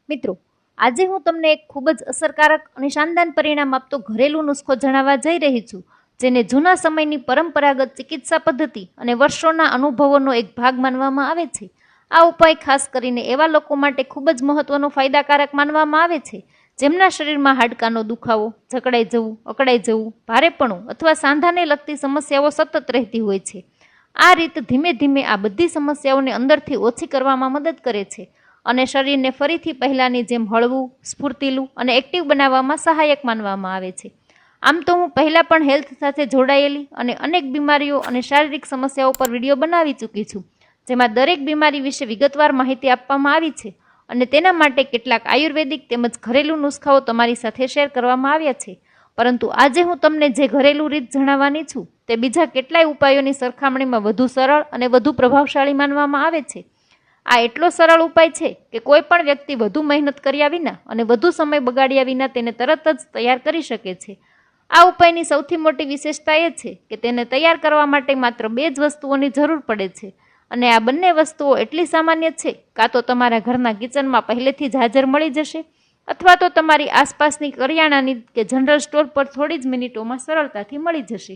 મિત્રો, આજે હું તમને એક ખૂબ જ અસરકારક અને શાનદાર પરિણામ આપતો ઘરેલું નુસ્ખો જણાવવા જઈ રહી છું, જેને જૂના સમયની પરંપરાગત ચિકિત્સા પદ્ધતિ અને વર્ષોના અનુભવોનો એક ભાગ માનવામાં આવે છે. આ ઉપાય ખાસ કરીને એવા લોકો માટે ખૂબ જ મહત્વનો ફાયદાકારક માનવામાં આવે છે, જેમના શરીરમાં હાડકાનો દુખાવો, જકડાઈ જવું, અકળાઈ જવું, ભારેપણું અથવા સાંધાને લગતી સમસ્યાઓ સતત રહેતી હોય છે. આ રીત ધીમે ધીમે આ બધી સમસ્યાઓને અંદરથી ઓછી કરવામાં મદદ કરે છે અને શરીરને ફરીથી પહેલાંની જેમ હળવું, સ્ફૂર્તિલું અને એક્ટિવ બનાવવામાં સહાયક માનવામાં આવે છે. આમ તો હું પહેલાં પણ હેલ્થ સાથે જોડાયેલી અને અનેક બીમારીઓ અને શારીરિક સમસ્યાઓ પર વિડીયો બનાવી ચૂકી છું, જેમાં દરેક બીમારી વિશે વિગતવાર માહિતી આપવામાં આવી છે અને તેના માટે કેટલાક આયુર્વેદિક તેમજ ઘરેલું નુસ્ખાઓ તમારી સાથે શેર કરવામાં આવ્યા છે. પરંતુ આજે હું તમને જે ઘરેલું રીત જણાવવાની છું તે બીજા કેટલાય ઉપાયોની સરખામણીમાં વધુ સરળ અને વધુ પ્રભાવશાળી માનવામાં આવે છે. આ એટલો સરળ ઉપાય છે કે કોઈ પણ વ્યક્તિ વધુ મહેનત કર્યા વિના અને વધુ સમય બગાડ્યા વિના તેને તરત જ તૈયાર કરી શકે છે. આ ઉપાયની સૌથી મોટી વિશેષતા એ છે કે તેને તૈયાર કરવા માટે માત્ર 2 જ વસ્તુઓની જરૂર પડે છે અને આ બંને વસ્તુઓ એટલી સામાન્ય છે કાં તો તમારા ઘરના કિચનમાં પહેલેથી જ હાજર મળી જશે અથવા તો તમારી આસપાસની કરિયાણાની કે જનરલ સ્ટોર પર થોડી જ મિનિટોમાં સરળતાથી મળી જશે.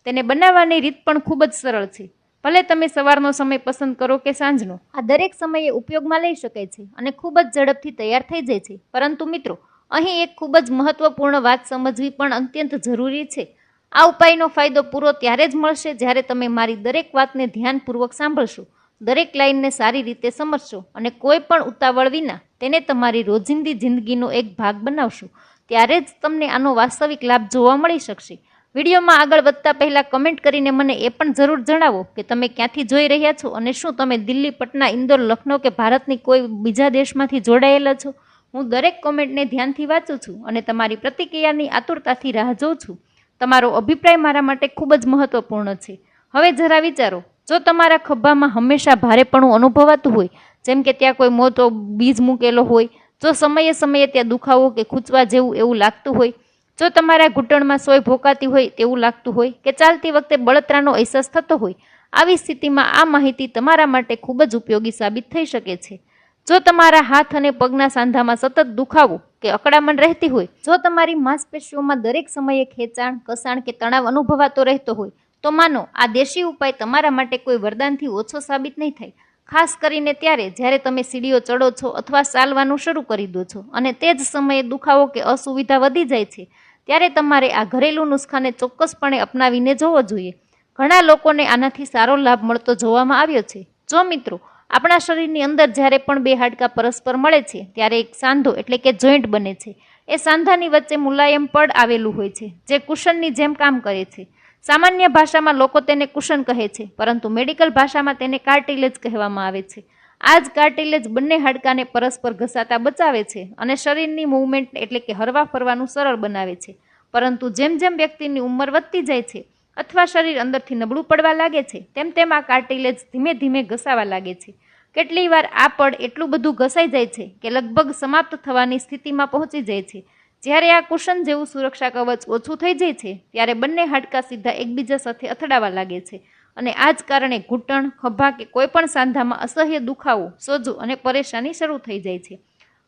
તેને બનાવવાની રીત પણ ખૂબ જ સરળ છે. ભલે તમે સવારનો સમય પસંદ કરો કે સાંજનો, આ દરેક સમયે ઉપયોગમાં લઈ શકાય છે અને ખૂબ જ ઝડપથી તૈયાર થઈ જાય છે. પરંતુ મિત્રો, અહીં એક ખૂબ જ મહત્વપૂર્ણ વાત સમજવી પણ અત્યંત જરૂરી છે. આ ઉપાયનો ફાયદો પૂરો ત્યારે જ મળશે જ્યારે તમે મારી દરેક વાતને ધ્યાનપૂર્વક સાંભળશો, દરેક લાઈનને સારી રીતે સમજશો અને કોઈ પણ ઉતાવળ વિના તેને તમારી રોજિંદી જિંદગીનો એક ભાગ બનાવશો. ત્યારે જ તમને આનો વાસ્તવિક લાભ જોવા મળી શકશે. વિડીયોમાં આગળ વધતા પહેલાં કમેન્ટ કરીને મને એ પણ જરૂર જણાવો કે તમે ક્યાંથી જોઈ રહ્યા છો અને શું તમે દિલ્હી, પટના, ઇન્દોર, લખનૌ કે ભારતની કોઈ બીજા દેશમાંથી જોડાયેલા છો. હું દરેક કોમેન્ટને ધ્યાનથી વાંચું છું અને તમારી પ્રતિક્રિયાની આતુરતાથી રાહ જોઉં છું. તમારો અભિપ્રાય મારા માટે ખૂબ જ મહત્વપૂર્ણ છે. હવે જરા વિચારો, જો તમારા ખભામાં હંમેશા ભારેપણું અનુભવાતું હોય, જેમ કે ત્યાં કોઈ મોટો બીજ મૂકેલો હોય, જો સમયે સમયે ત્યાં દુખાવો કે ખૂંચવા જેવું એવું લાગતું હોય, જો તમારા ઘૂંટણમાં સોય ભોકાતી હોય તેવું લાગતું હોય કે ચાલતી વખતે બળતરાનો અહેસાસ થતો હોય, આવી સ્થિતિમાં આ માહિતી તમારા માટે ખૂબ જ ઉપયોગી સાબિત થઈ શકે છે. જો તમારા હાથ અને પગના સાંધામાં સતત દુખાવો કે અકળામણ રહેતી હોય, જો તમારી માંસપેશીઓમાં દરેક સમયે ખેંચાણ, કસાણ કે તણાવ અનુભવાતો રહેતો હોય, તો માનો આ દેશી ઉપાય તમારા માટે કોઈ વરદાનથી ઓછો સાબિત નહીં થાય. ખાસ કરીને ત્યારે જ્યારે તમે સીડીઓ ચડો છો અથવા ચાલવાનું શરૂ કરી દો છો અને તે જ સમયે દુખાવો કે અસુવિધા વધી જાય છે, ત્યારે તમારે આ ઘરેલું નુસ્ખાને ચોક્કસપણે અપનાવીને જોવો જોઈએ. ઘણા લોકોને આનાથી સારો લાભ મળતો જોવામાં આવ્યો છે. જો મિત્રો, આપણા શરીરની અંદર જ્યારે પણ 2 હાડકાં પરસ્પર મળે છે ત્યારે એક સાંધો એટલે કે જોઈન્ટ બને છે. એ સાંધાની વચ્ચે મુલાયમ પડ આવેલું હોય છે જે કુશનની જેમ કામ કરે છે. સામાન્ય ભાષામાં લોકો તેને કુશન કહે છે, પરંતુ મેડિકલ ભાષામાં તેને કાર્ટિલેજ કહેવામાં આવે છે. આ જ કાર્ટિલેજ બંને હાડકાને પરસ્પર ઘસાતા બચાવે છે અને શરીરની મૂવમેન્ટ એટલે કે હરવા ફરવાનું સરળ બનાવે છે. પરંતુ જેમ જેમ વ્યક્તિની ઉંમર વધતી જાય છે અથવા શરીર અંદરથી નબળું પડવા લાગે છે, તેમ તેમ આ કાર્ટિલેજ ધીમે ધીમે ઘસાવા લાગે છે. કેટલી વાર આ પડ એટલું બધું ઘસાઈ જાય છે કે લગભગ સમાપ્ત થવાની સ્થિતિમાં પહોંચી જાય છે. જ્યારે આ કુશન જેવું સુરક્ષા કવચ ઓછું થઈ જાય છે, ત્યારે બંને હાડકાં સીધા એકબીજા સાથે અથડાવા લાગે છે અને આ જ કારણે ઘૂંટણ, ખભા કે કોઈ પણ સાંધામાં અસહ્ય દુખાવો, સોજો અને પરેશાની શરૂ થઈ જાય છે.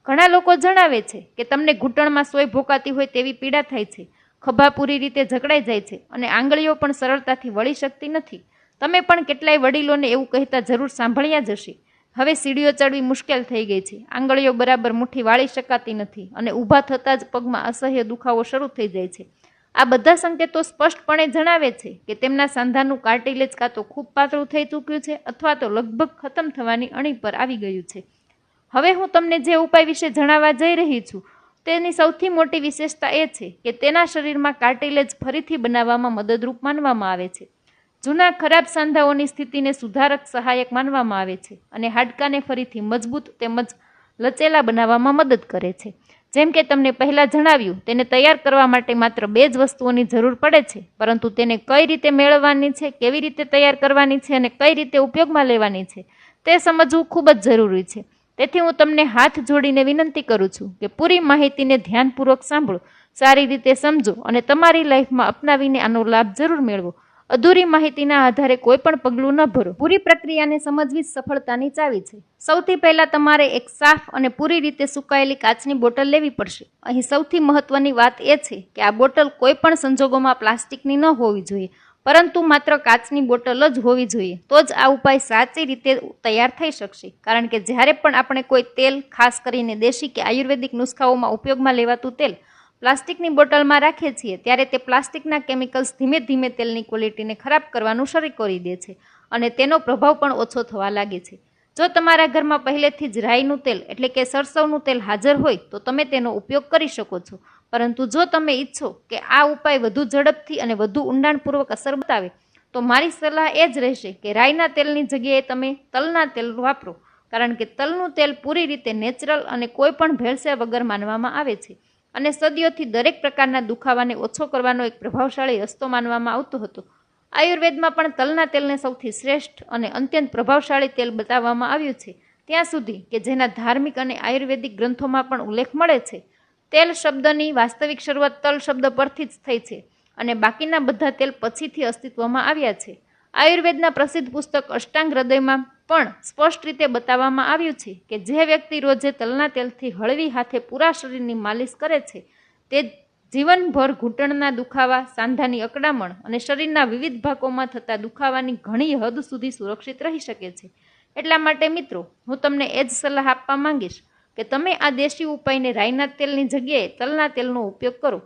ઘણા લોકો જણાવે છે કે તમને ઘૂંટણમાં સોય ભોકાતી હોય તેવી પીડા થાય છે, ખભા પૂરી રીતે જકડાઈ જાય છે અને આંગળીઓ પણ સરળતાથી વળી શકતી નથી. તમે પણ કેટલાય વડીલોને એવું કહેતા જરૂર સાંભળ્યા જ હશે, હવે સીડીઓ ચડવી મુશ્કેલ થઈ ગઈ છે, આંગળીઓ બરાબર મુઠ્ઠી વાળી શકાતી નથી અને ઊભા થતાં જ પગમાં અસહ્ય દુખાવો શરૂ થઈ જાય છે. આ બધા સંકેતો સ્પષ્ટપણે જણાવે છે કે તેમના સાંધાનું કાર્ટિલેજ કાં તો ખૂબ પાતળું થઈ ચૂક્યું છે અથવા તો લગભગ ખતમ થવાની અણી પર આવી ગયું છે. હવે હું તમને જે ઉપાય વિશે જણાવવા જઈ રહી છું તેની સૌથી મોટી વિશેષતા એ છે કે તેના શરીરમાં કાર્ટિલેજ ફરીથી બનાવવામાં મદદરૂપ માનવામાં આવે છે. જૂના ખરાબ સાંધાઓની સ્થિતિને સુધારક સહાયક માનવામાં આવે છે અને હાડકાને ફરીથી મજબૂત તેમજ લચેલા બનાવવામાં મદદ કરે છે. જેમ કે તમને પહેલાં જણાવ્યું, તેને તૈયાર કરવા માટે માત્ર 2 જ વસ્તુઓની જરૂર પડે છે, પરંતુ તેને કઈ રીતે મેળવવાની છે, કેવી રીતે તૈયાર કરવાની છે અને કઈ રીતે ઉપયોગમાં લેવાની છે તે સમજવું ખૂબ જ જરૂરી છે. તેથી હું તમને હાથ જોડીને વિનંતી કરું છું કે પૂરી માહિતીને ધ્યાનપૂર્વક સાંભળો, સારી રીતે સમજો અને તમારી લાઈફમાં અપનાવીને આનો લાભ જરૂર મેળવો. અધૂરી માહિતીના આધારે કોઈ પણ પગલું ન ભરો. પૂરી પ્રક્રિયાને સમજવી જ સફળતાની ચાવી છે. સૌથી પહેલા તમારે એક સાફ અને પૂરી રીતે સુકાયેલી કાચની બોટલ લેવી પડશે. અહીં સૌથી મહત્વની વાત એ છે કે આ બોટલ કોઈ પણ સંજોગોમાં પ્લાસ્ટિકની ન હોવી જોઈએ, પરંતુ માત્ર કાચની બોટલ જ હોવી જોઈએ. તો જ આ ઉપાય સાચી રીતે તૈયાર થઈ શકશે. કારણ કે જ્યારે પણ આપણે કોઈ તેલ, ખાસ કરીને દેશી કે આયુર્વેદિક નુસ્ખાઓમાં ઉપયોગમાં લેવાતું તેલ પ્લાસ્ટિકની બોટલમાં રાખીએ છીએ, ત્યારે તે પ્લાસ્ટિકના કેમિકલ્સ ધીમે ધીમે તેલની ક્વોલિટીને ખરાબ કરવાનું શરૂ કરી દે છે અને તેનો પ્રભાવ પણ ઓછો થવા લાગે છે. જો તમારા ઘરમાં પહેલેથી જ રાઈનું તેલ એટલે કે સરસવનું તેલ હાજર હોય તો તમે તેનો ઉપયોગ કરી શકો છો. પરંતુ જો તમે ઈચ્છો કે આ ઉપાય વધુ ઝડપથી અને વધુ ઊંડાણપૂર્વક અસર બતાવે, તો મારી સલાહ એ જ રહેશે કે રાઈના તેલની જગ્યાએ તમે તલના તેલ વાપરો. કારણ કે તલનું તેલ પૂરી રીતે નેચરલ અને કોઈ પણ ભેળસેળ વગર માનવામાં આવે છે અને સદીઓથી દરેક પ્રકારના દુખાવાને ઓછો કરવાનો એક પ્રભાવશાળી રસ્તો માનવામાં આવતો હતો. આયુર્વેદમાં પણ તલના તેલને સૌથી શ્રેષ્ઠ અને અત્યંત પ્રભાવશાળી તેલ બતાવવામાં આવ્યું છે, ત્યાં સુધી કે જેના ધાર્મિક અને આયુર્વેદિક ગ્રંથોમાં પણ ઉલ્લેખ મળે છે. તેલ શબ્દની વાસ્તવિક શરૂઆત તલ શબ્દ પરથી જ થઈ છે અને બાકીના બધા તેલ પછીથી અસ્તિત્વમાં આવ્યા છે. આયુર્વેદના પ્રસિદ્ધ પુસ્તક અષ્ટાંગ હૃદયમાં પણ સ્પષ્ટ રીતે બતાવવામાં આવ્યું છે કે જે વ્યક્તિ રોજે તલના તેલથી હળવી હાથે પૂરા શરીરની માલિશ કરે છે, તે જીવનભર ઘૂંટણના દુખાવા, સાંધાની અકડામણ અને શરીરના વિવિધ ભાગોમાં થતા દુખાવાની ઘણી હદ સુધી સુરક્ષિત રહી શકે છે. એટલા માટે મિત્રો, હું તમને એ જ સલાહ આપવા માંગીશ કે તમે આ દેશી ઉપાયને રાઈના તેલની જગ્યાએ તલના તેલનો ઉપયોગ કરો,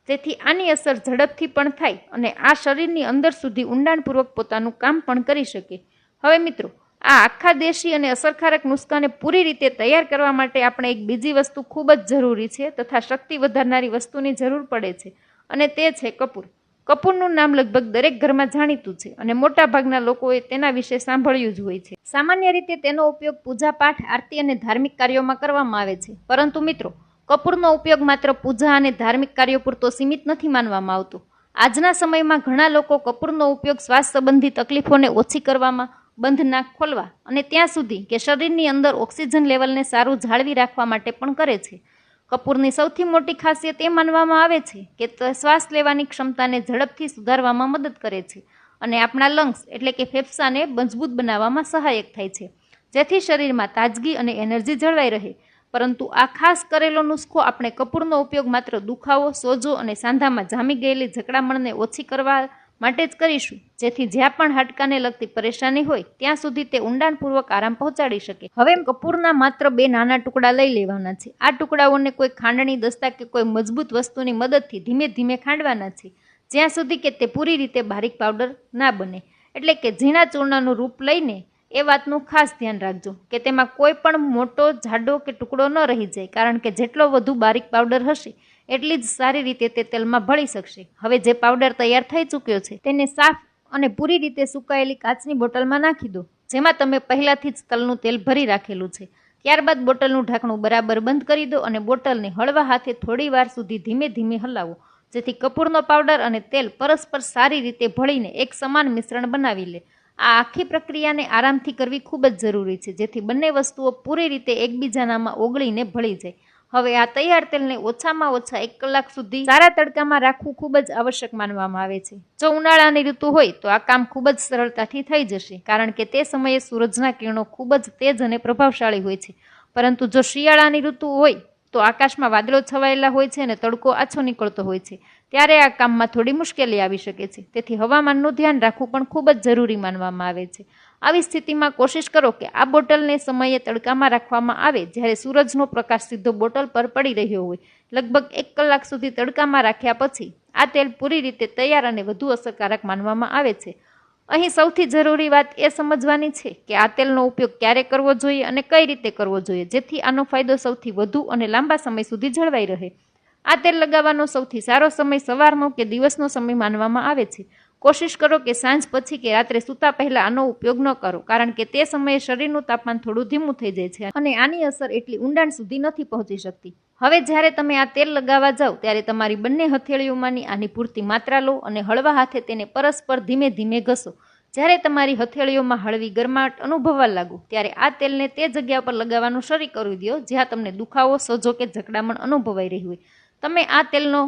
જેથી આની અસર ઝડપથી પણ થાય અને આ શરીરની અંદર સુધી ઊંડાણપૂર્વક પોતાનું કામ પણ કરી શકે. હવે મિત્રો, આ આખા દેશી અને અસરકારક નુસ્ખાને પૂરી રીતે તૈયાર કરવા માટે આપણે એક બીજી વસ્તુ ખૂબ જ જરૂરી છે તથા શક્તિ વધારનારી વસ્તુની જરૂર પડે છે, અને તે છે કપૂર. કપૂરનું નામ લગભગ દરેક ઘરમાં જાણીતું છે અને મોટા ભાગના લોકોએ તેના વિશે સાંભળ્યું જ હોય છે. સામાન્ય રીતે તેનો ઉપયોગ પૂજા પાઠ, આરતી અને ધાર્મિક કાર્યોમાં કરવામાં આવે છે. પરંતુ મિત્રો, કપૂરનો ઉપયોગ માત્ર પૂજા અને ધાર્મિક કાર્યો પૂરતો સીમિત નથી માનવામાં આવતો. આજના સમયમાં ઘણા લોકો કપૂરનો ઉપયોગ શ્વાસ સંબંધી તકલીફોને ઓછી કરવામાં, બંધ નાક ખોલવા અને ત્યાં સુધી કે શરીરની અંદર ઓક્સિજન લેવલને સારું જાળવી રાખવા માટે પણ કરે છે. કપૂરની સૌથી મોટી ખાસિયત એ માનવામાં આવે છે કે તે શ્વાસ લેવાની ક્ષમતાને ઝડપથી સુધારવામાં મદદ કરે છે અને આપણા લંગ્સ એટલે કે ફેફસાને મજબૂત બનાવવામાં સહાયક થાય છે, જેથી શરીરમાં તાજગી અને એનર્જી જળવાઈ રહે. પરંતુ આ ખાસ કરેલો નુસ્ખો આપણે કપૂરનો ઉપયોગ માત્ર દુખાવો, સોજો અને સાંધામાં જામી ગયેલી જકડામણને ઓછી કરવા માટે જ કરીશું, જેથી જ્યાં પણ હાડકાને લગતી પરેશાની હોય ત્યાં સુધી તે ઊંડાણપૂર્વક આરામ પહોંચાડી શકે. હવે કપૂરના માત્ર 2 નાના ટુકડા લઈ લેવાના છે. આ ટુકડાઓને કોઈ ખાંડણી દસ્તા કે કોઈ મજબૂત વસ્તુની મદદથી ધીમે ધીમે ખાંડવાના છે, જ્યાં સુધી કે તે પૂરી રીતે બારીક પાવડર ના બને, એટલે કે ઝીણા ચૂર્ણનું રૂપ લઈને. એ વાતનું ખાસ ધ્યાન રાખજો કે તેમાં કોઈ પણ મોટો, જાડો કે ટુકડો ન રહી જાય, કારણ કે જેટલો વધુ બારીક પાવડર હશે એટલી જ સારી રીતે તે તેલમાં ભળી શકશે. હવે જે પાવડર તૈયાર થઈ ચૂક્યો છે તેને સાફ અને પૂરી રીતે સુકાયેલી કાચની બોટલમાં નાખી દો, જેમાં તમે પહેલાથી જ તલનું તેલ ભરી રાખેલું છે. ત્યારબાદ બોટલનું ઢાંકણું બરાબર બંધ કરી દો અને બોટલને હળવા હાથે થોડી વાર સુધી ધીમે ધીમે હલાવો, જેથી કપૂરનો પાવડર અને તેલ પરસ્પર સારી રીતે ભળીને એક સમાન મિશ્રણ બનાવી લે. આ આખી પ્રક્રિયાને આરામથી કરવી ખૂબ જ જરૂરી છે, જેથી બંને વસ્તુઓ પૂરી રીતે એકબીજાનામાં ઓગળીને ભળી જાય. હવે આ તૈયાર તેલને ઓછામાં ઓછા 1 કલાક સુધી સારા તડકામાં રાખવું ખૂબ જ આવશ્યક માનવામાં આવે છે. જો ઉનાળાની ઋતુ હોય તો આ કામ ખૂબ જ સરળતાથી થઈ જશે, કારણ કે તે સમયે સૂરજના કિરણો ખૂબ જ તેજ અને પ્રભાવશાળી હોય છે. પરંતુ જો શિયાળાની ઋતુ હોય તો આકાશમાં વાદળો છવાયેલા હોય છે અને તડકો આછો નીકળતો હોય છે, ત્યારે આ કામમાં થોડી મુશ્કેલી આવી શકે છે. તેથી હવામાનનું ધ્યાન રાખવું પણ ખૂબ જ જરૂરી માનવામાં આવે છે. આવી સ્થિતિમાં કોશિશ કરો કે આ બોટલને સમયે તડકામાં રાખવામાં આવે જ્યારે સૂરજનો પ્રકાશ સીધો બોટલ પર પડી રહ્યો હોય. લગભગ 1 કલાક સુધી તડકામાં રાખ્યા પછી આ તેલ પૂરી રીતે તૈયાર અને વધુ અસરકારક માનવામાં આવે છે. અહીં સૌથી જરૂરી વાત એ સમજવાની છે કે આ તેલનો ઉપયોગ ક્યારે કરવો જોઈએ અને કઈ રીતે કરવો જોઈએ, જેથી આનો ફાયદો સૌથી વધુ અને લાંબા સમય સુધી જળવાઈ રહે. આ તેલ લગાવવાનો સૌથી સારો સમય સવારનો કે દિવસનો સમય માનવામાં આવે છે. કોશિશ કરો કે સાંજ પછી કે રાત્રે સૂતા પહેલા આનો ઉપયોગ ન કરો, કારણ કે તે સમયે શરીરનું તાપમાન થોડું ધીમું થઈ જાય છે અને આની અસર એટલી ઊંડાણ સુધી નથી પહોંચી શકતી. હવે જ્યારે તમે આ તેલ લગાવવા જાઓ ત્યારે તમારી બંને હથેળીઓમાંની આની પૂરતી માત્રા લો અને હળવા હાથે તેને પરસ્પર ધીમે ધીમે ઘસો. જ્યારે તમારી હથેળીઓમાં હળવી ગરમાટ અનુભવવા લાગો ત્યારે આ તેલને તે જગ્યા પર લગાવવાનું શરૂ કરી દો જ્યાં તમને દુખાવો, સોજો કે જકડામણ અનુભવાઈ રહી હોય. તમે આ તેલનો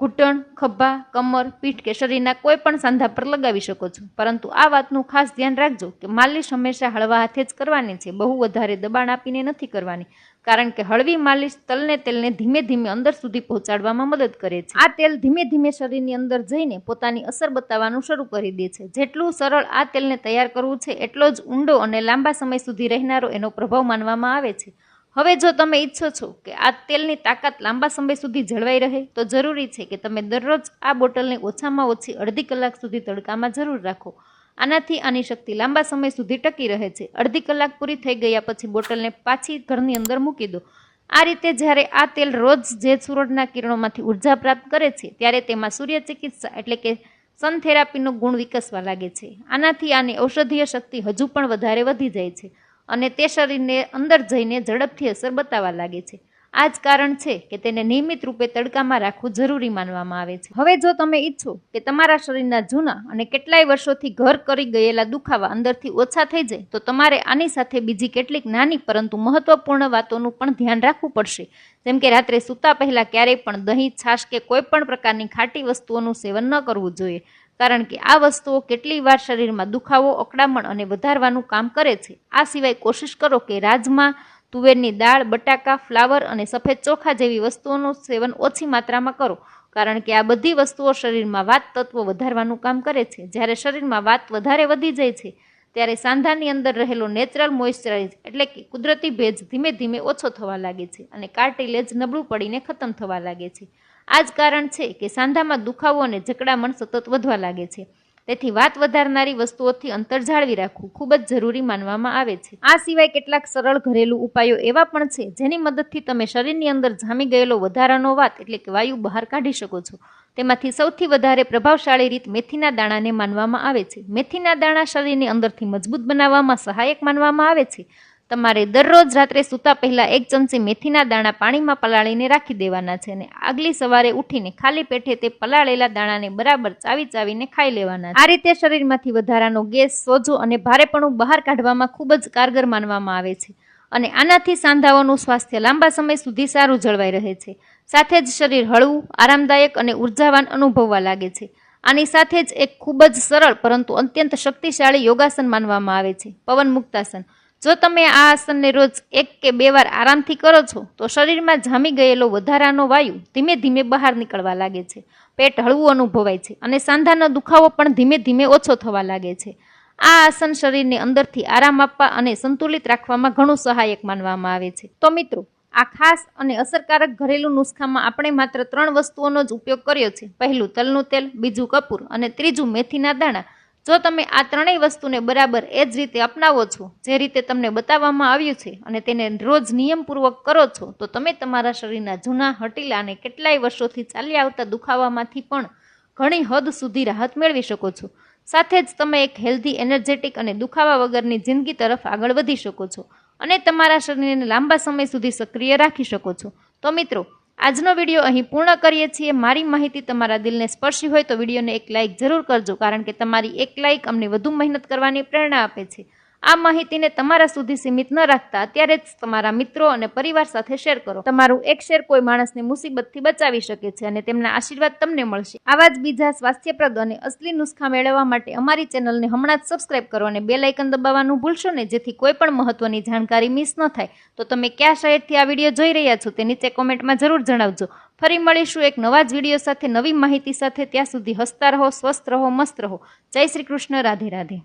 ઘૂંટણ, ખભા, કમર, પીઠ કે શરીરના કોઈ પણ સાંધા પર લગાવી શકો છો. પરંતુ આ વાતનું ખાસ ધ્યાન રાખજો કે માલિશ હંમેશા હળવા હાથે જ કરવાની છે, બહુ વધારે દબાણ આપીને નથી કરવાની. કારણ કે હળવી માલિશ તલને તેલને ધીમે ધીમે અંદર સુધી પહોંચાડવામાં મદદ કરે છે. આ તેલ ધીમે ધીમે શરીરની અંદર જઈને પોતાની અસર બતાવવાનું શરૂ કરી દે છે. જેટલું સરળ આ તેલને તૈયાર કરવું છે, એટલો જ ઊંડો અને લાંબા સમય સુધી રહેનારો એનો પ્રભાવ માનવામાં આવે છે. હવે જો તમે ઈચ્છો છો કે આ તેલની તાકાત લાંબા સમય સુધી જળવાઈ રહે, તો જરૂરી છે કે તમે દરરોજ આ બોટલને ઓછામાં ઓછી અડધી કલાક સુધી તડકામાં જરૂર રાખો. આનાથી આની શક્તિ લાંબા સમય સુધી ટકી રહે છે. અડધી કલાક પૂરી થઈ ગયા પછી બોટલને પાછી ઘરની અંદર મૂકી દો. આ રીતે જ્યારે આ તેલ રોજ જે સૂરજના કિરણોમાંથી ઉર્જા પ્રાપ્ત કરે છે, ત્યારે તેમાં સૂર્ય ચિકિત્સા એટલે કે સન થેરાપીનો ગુણ વિકસવા લાગે છે. આનાથી આની ઔષધીય શક્તિ હજુ પણ વધારે વધી જાય છે અને તે શરીરને અંદર જઈને ઝડપથી અસર બતાવવા લાગે છે. આ જ કારણ છે કે તેને નિયમિત રૂપે તડકામાં રાખવું જરૂરી માનવામાં આવે છે. હવે જો તમે ઈચ્છો કે તમારા શરીરના જૂના અને કેટલાય વર્ષોથી ઘર કરી ગયેલા દુખાવા અંદરથી ઓછા થઈ જાય, તો તમારે આની સાથે બીજી કેટલીક નાની પરંતુ મહત્વપૂર્ણ વાતોનું પણ ધ્યાન રાખવું પડશે. જેમ કે રાત્રે સૂતા પહેલા ક્યારેય પણ દહીં, છાશ કે કોઈ પણ પ્રકારની ખાટી વસ્તુઓનું સેવન ન કરવું જોઈએ. કારણ કે આ વસ્તુઓ કેટલી વાર શરીરમાં દુખાવો, અકળામણ અને વધારવાનું કામ કરે છે. આ સિવાય કોશિશ કરો કે રાજમા, તુવેરની દાળ, બટાકા, ફ્લાવર અને સફેદ ચોખા જેવી વસ્તુઓનું સેવન ઓછી માત્રામાં કરો. કારણ કે આ બધી વસ્તુઓ શરીરમાં વાત તત્વો વધારવાનું કામ કરે છે. જ્યારે શરીરમાં વાત વધારે વધી જાય છે, ત્યારે સાંધાની અંદર રહેલો નેચરલ મોઇશ્ચરાઇઝ એટલે કે કુદરતી ભેજ ધીમે ધીમે ઓછો થવા લાગે છે અને કાર્ટિલેજ નબળું પડીને ખતમ થવા લાગે છે. આ જ કારણ છે કે સાંધામાં દુખાવો અને જકડામણ સતત વધવા લાગે છે. તેથી વાત વધારનારી વસ્તુઓથી અંતર જાળવી રાખવું ખૂબ જ જરૂરી માનવામાં આવે છે. આ સિવાય કેટલાક સરળ ઘરેલું ઉપાયો એવા પણ છે જેની મદદથી તમે શરીરની અંદર જામી ગયેલો વધારાનો વાત એટલે કે વાયુ બહાર કાઢી શકો છો. તેમાંથી સૌથી વધારે પ્રભાવશાળી રીત મેથીના દાણાને માનવામાં આવે છે. મેથીના દાણા શરીરની અંદરથી મજબૂત બનાવવામાં સહાયક માનવામાં આવે છે. તમારે દરરોજ રાત્રે સૂતા પહેલા 1 ચમચી મેથીના દાણા પાણીમાં પલાળીને રાખી દેવાના છે અને આગલી સવારે ઉઠીને ખાલી પેટે તે પલાળેલા દાણાને બરાબર ચાવીને ખાઈ લેવાના છે. આ રીતે શરીરમાંથી વધારાનો ગેસ, સોજો અને ભારેપણું બહાર કાઢવામાં ખૂબ જ કારગર માનવામાં આવે છે અને આનાથી સાંધાઓનું સ્વાસ્થ્ય લાંબા સમય સુધી સારું જળવાઈ રહે છે. સાથે જ શરીર હળવું, આરામદાયક અને ઉર્જાવાન અનુભવવા લાગે છે. આની સાથે જ એક ખૂબ જ સરળ પરંતુ અત્યંત શક્તિશાળી યોગાસન માનવામાં આવે છે, પવન મુક્તાસન. જો તમે આ આસનને રોજ 1 કે 2 વાર આરામથી કરો છો, તો શરીરમાં જામી ગયેલો વધારાનો વાયુ ધીમે ધીમે બહાર નીકળવા લાગે છે. પેટ હળવું અનુભવાય છે અને સાંધાનો દુખાવો પણ ધીમે ધીમે ઓછો થવા લાગે છે. આ આસન શરીરને અંદરથી આરામ આપવા અને સંતુલિત રાખવામાં ઘણું સહાયક માનવામાં આવે છે. તો મિત્રો, આ ખાસ અને અસરકારક ઘરેલું નુસ્ખામાં આપણે માત્ર 3 વસ્તુઓનો જ ઉપયોગ કર્યો છે. પહેલું તલનું તેલ, બીજું કપૂર અને ત્રીજું મેથીના દાણા. જો તમે આ ત્રણેય વસ્તુને બરાબર એ જ રીતે અપનાવો છો, જે રીતે તમને બતાવવામાં આવ્યું છે, અને તેને રોજ નિયમપૂર્વક કરો છો, તો તમે તમારા શરીરના જૂના, હટીલા અને કેટલાય વર્ષોથી ચાલી આવતા દુખાવામાંથી પણ ઘણી હદ સુધી રાહત મેળવી શકો છો. સાથે જ તમે એક હેલ્ધી, એનર્જેટિક અને દુખાવા વગરની જિંદગી તરફ આગળ વધી શકો છો અને તમારા શરીરને લાંબા સમય સુધી સક્રિય રાખી શકો છો. તો મિત્રો, આજનો વિડીયો અહીં પૂર્ણ કરીએ છીએ. મારી માહિતી તમારા દિલને સ્પર્શી હોય તો વિડીયોને એક લાઇક જરૂર કરજો, કારણ કે તમારી એક લાઇક અમને વધુ મહેનત કરવાની પ્રેરણા આપે છે. આ માહિતીને તમારા સુધી સીમિત ન રાખતા અત્યારે જ તમારા મિત્રો અને પરિવાર સાથે શેર કરો. તમારું એક શેર કોઈ માણસને મુસીબતથી બચાવી શકે છે અને તેમના આશીર્વાદ તમને મળશે. આવા જ બીજા સ્વાસ્થ્યપ્રદ અને અસલી નુસ્ખા મેળવવા માટે અમારી ચેનલને હમણાં જ સબસ્ક્રાઇબ કરો અને બેલ આઇકન દબાવવાનું ભૂલશો નહીં, જેથી કોઈ પણ મહત્વની જાણકારી મિસ ન થાય. તો તમે કયા શહેરથી આ વિડીયો જોઈ રહ્યા છો તે નીચે કોમેન્ટમાં જરૂર જણાવજો. ફરી મળીશું એક નવા જ વિડીયો સાથે, નવી માહિતી સાથે. ત્યાં સુધી હસતા રહો, સ્વસ્થ રહો, મસ્ત રહો. જય શ્રી કૃષ્ણ. રાધે રાધે.